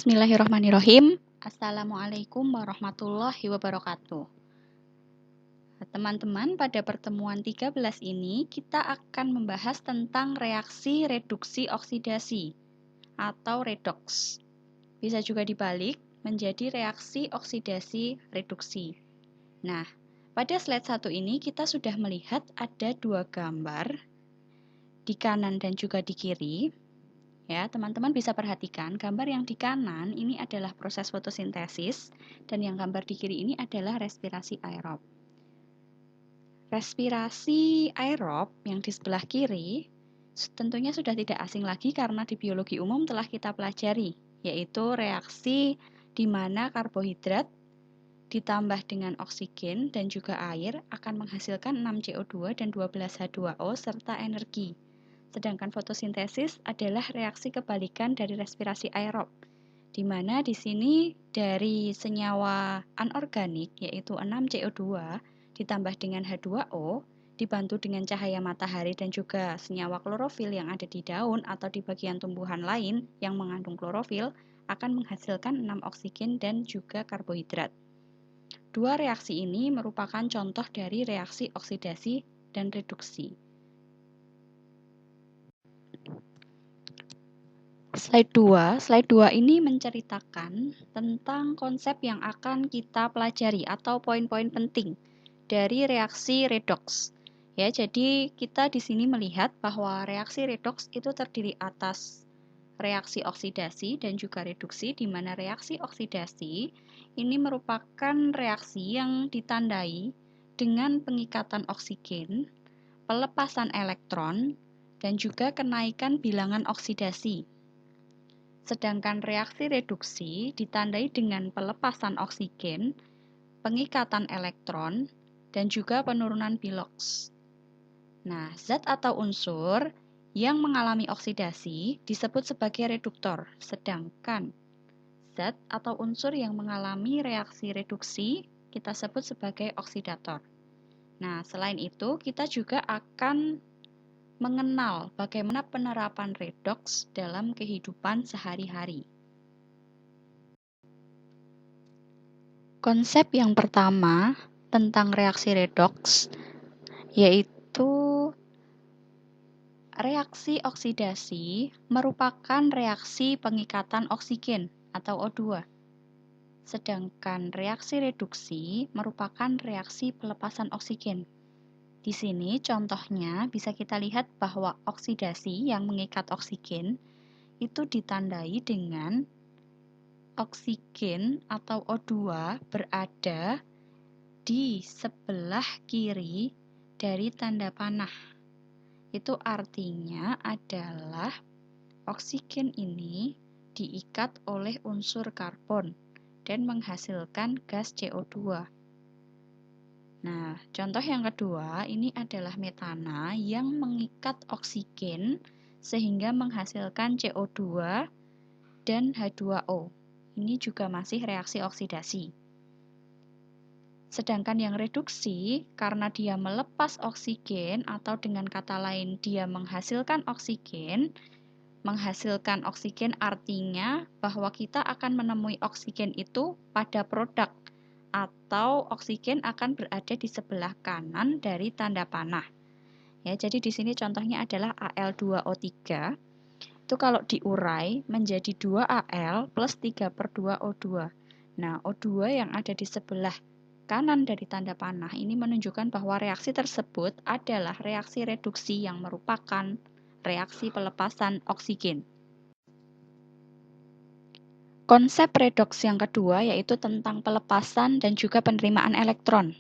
Bismillahirrahmanirrahim. Assalamualaikum warahmatullahi wabarakatuh. Teman-teman, pada pertemuan 13 ini kita akan membahas tentang reaksi reduksi oksidasi atau redoks. Bisa juga dibalik menjadi reaksi oksidasi reduksi. Nah, pada slide 1 ini kita sudah melihat ada dua gambar di kanan dan juga di kiri. Ya, teman-teman bisa perhatikan gambar yang di kanan ini adalah proses fotosintesis dan yang gambar di kiri ini adalah respirasi aerob. Respirasi aerob yang di sebelah kiri tentunya sudah tidak asing lagi karena di biologi umum telah kita pelajari, yaitu reaksi di mana karbohidrat ditambah dengan oksigen dan juga air akan menghasilkan 6CO2 dan 12H2O serta energi. Sedangkan fotosintesis adalah reaksi kebalikan dari respirasi aerob, di mana di sini dari senyawa anorganik yaitu 6CO2 ditambah dengan H2O dibantu dengan cahaya matahari dan juga senyawa klorofil yang ada di daun atau di bagian tumbuhan lain yang mengandung klorofil akan menghasilkan 6 oksigen dan juga karbohidrat. Dua reaksi ini merupakan contoh dari reaksi oksidasi dan reduksi. Slide 2 ini menceritakan tentang konsep yang akan kita pelajari atau poin-poin penting dari reaksi redoks. Ya, jadi kita di sini melihat bahwa reaksi redoks itu terdiri atas reaksi oksidasi dan juga reduksi, di mana reaksi oksidasi ini merupakan reaksi yang ditandai dengan pengikatan oksigen, pelepasan elektron, dan juga kenaikan bilangan oksidasi. Sedangkan reaksi reduksi ditandai dengan pelepasan oksigen, pengikatan elektron, dan juga penurunan biloks. Nah, zat atau unsur yang mengalami oksidasi disebut sebagai reduktor, sedangkan zat atau unsur yang mengalami reaksi reduksi kita sebut sebagai oksidator. Nah, selain itu kita juga akan mengenal bagaimana penerapan redoks dalam kehidupan sehari-hari. Konsep yang pertama tentang reaksi redoks yaitu reaksi oksidasi merupakan reaksi pengikatan oksigen atau O2. Sedangkan reaksi reduksi merupakan reaksi pelepasan oksigen. Di sini contohnya bisa kita lihat bahwa oksidasi yang mengikat oksigen itu ditandai dengan oksigen atau O2 berada di sebelah kiri dari tanda panah. Itu artinya adalah oksigen ini diikat oleh unsur karbon dan menghasilkan gas CO2. Nah, contoh yang kedua ini adalah metana yang mengikat oksigen sehingga menghasilkan CO2 dan H2O. Ini juga masih reaksi oksidasi. Sedangkan yang reduksi, karena dia melepas oksigen atau dengan kata lain dia menghasilkan oksigen artinya bahwa kita akan menemui oksigen itu pada produk atau oksigen akan berada di sebelah kanan dari tanda panah. Ya, jadi di sini contohnya adalah Al2O3. Itu kalau diurai menjadi 2Al plus 3/2O2. Nah, O2 yang ada di sebelah kanan dari tanda panah ini menunjukkan bahwa reaksi tersebut adalah reaksi reduksi yang merupakan reaksi pelepasan oksigen. Konsep redoks yang kedua yaitu tentang pelepasan dan juga penerimaan elektron.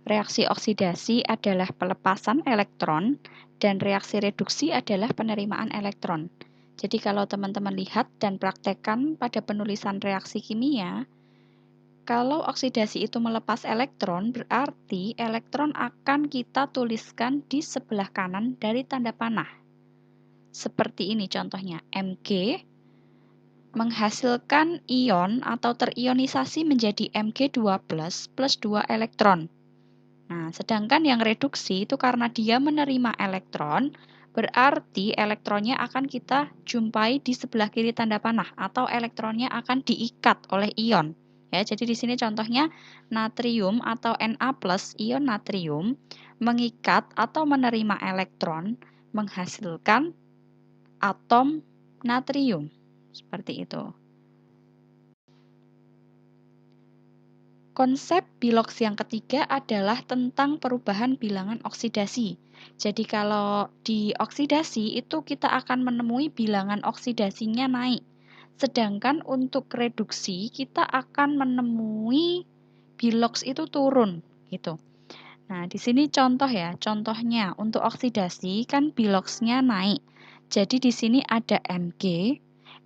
Reaksi oksidasi adalah pelepasan elektron dan reaksi reduksi adalah penerimaan elektron. Jadi kalau teman-teman lihat dan praktekkan pada penulisan reaksi kimia, kalau oksidasi itu melepas elektron, berarti elektron akan kita tuliskan di sebelah kanan dari tanda panah. Seperti ini contohnya, Mg menghasilkan ion atau terionisasi menjadi Mg2+ plus 2 elektron. Nah, sedangkan yang reduksi itu karena dia menerima elektron, berarti elektronnya akan kita jumpai di sebelah kiri tanda panah atau elektronnya akan diikat oleh ion. Ya, jadi di sini contohnya natrium atau Na+, ion natrium mengikat atau menerima elektron menghasilkan atom natrium. Seperti itu. Konsep biloks yang ketiga adalah tentang perubahan bilangan oksidasi. Jadi kalau di oksidasi itu kita akan menemui bilangan oksidasinya naik. Sedangkan untuk reduksi kita akan menemui biloks itu turun gitu. Nah, di sini contoh ya. Contohnya untuk oksidasi kan biloksnya naik. Jadi di sini ada Mg.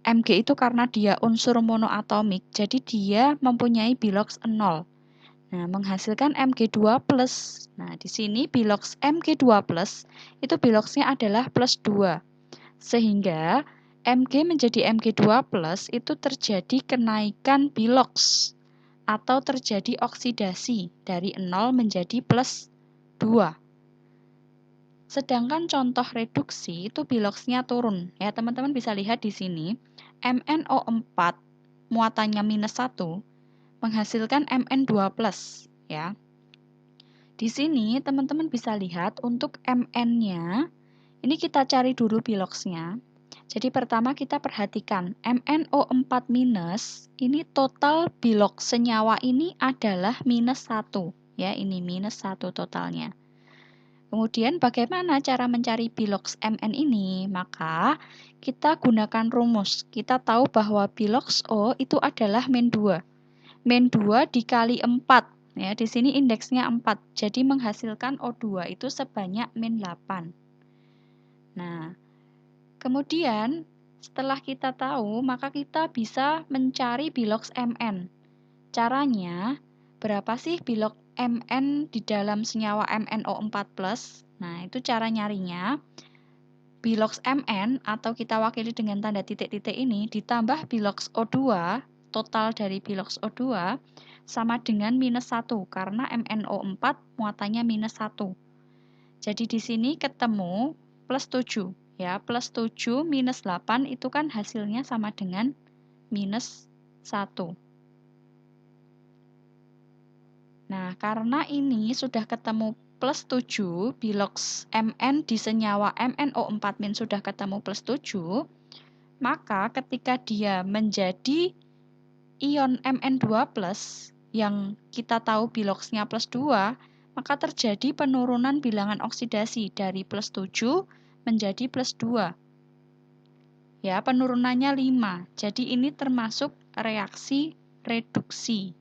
Mg itu karena dia unsur monoatomik, jadi dia mempunyai biloks 0. Nah, menghasilkan Mg2+. Nah, di sini biloks Mg2+ itu biloksnya adalah plus 2. Sehingga Mg menjadi Mg2+, itu terjadi kenaikan biloks atau terjadi oksidasi dari 0 menjadi plus 2. Sedangkan contoh reduksi itu biloksnya turun. Ya, teman-teman bisa lihat di sini, MnO4 muatannya -1 menghasilkan Mn2+, ya. Di sini teman-teman bisa lihat untuk Mn-nya, ini kita cari dulu biloksnya. Jadi pertama kita perhatikan MnO4- ini total biloks senyawa ini adalah -1, ya, ini -1 totalnya. Kemudian bagaimana cara mencari biloks Mn ini? Maka kita gunakan rumus. Kita tahu bahwa biloks O itu adalah -2. -2 dikali 4. Ya, di sini indeksnya 4. Jadi menghasilkan O2 itu sebanyak -8. Nah, kemudian setelah kita tahu, maka kita bisa mencari biloks Mn. Caranya, berapa sih biloks Mn di dalam senyawa MnO4+? Nah, itu cara nyarinya. Biloks Mn atau kita wakili dengan tanda titik-titik ini ditambah biloks O2, total dari biloks O2 sama dengan -1 karena MnO4 muatannya -1. Jadi di sini ketemu plus 7. Ya, plus 7 minus 8 itu kan hasilnya sama dengan -1. Nah, karena ini sudah ketemu plus 7, biloks Mn di senyawa MnO4- sudah ketemu plus 7, maka ketika dia menjadi ion Mn2+, yang kita tahu biloksnya plus 2, maka terjadi penurunan bilangan oksidasi dari plus 7 menjadi plus 2. Ya, penurunannya 5. Jadi ini termasuk reaksi reduksi.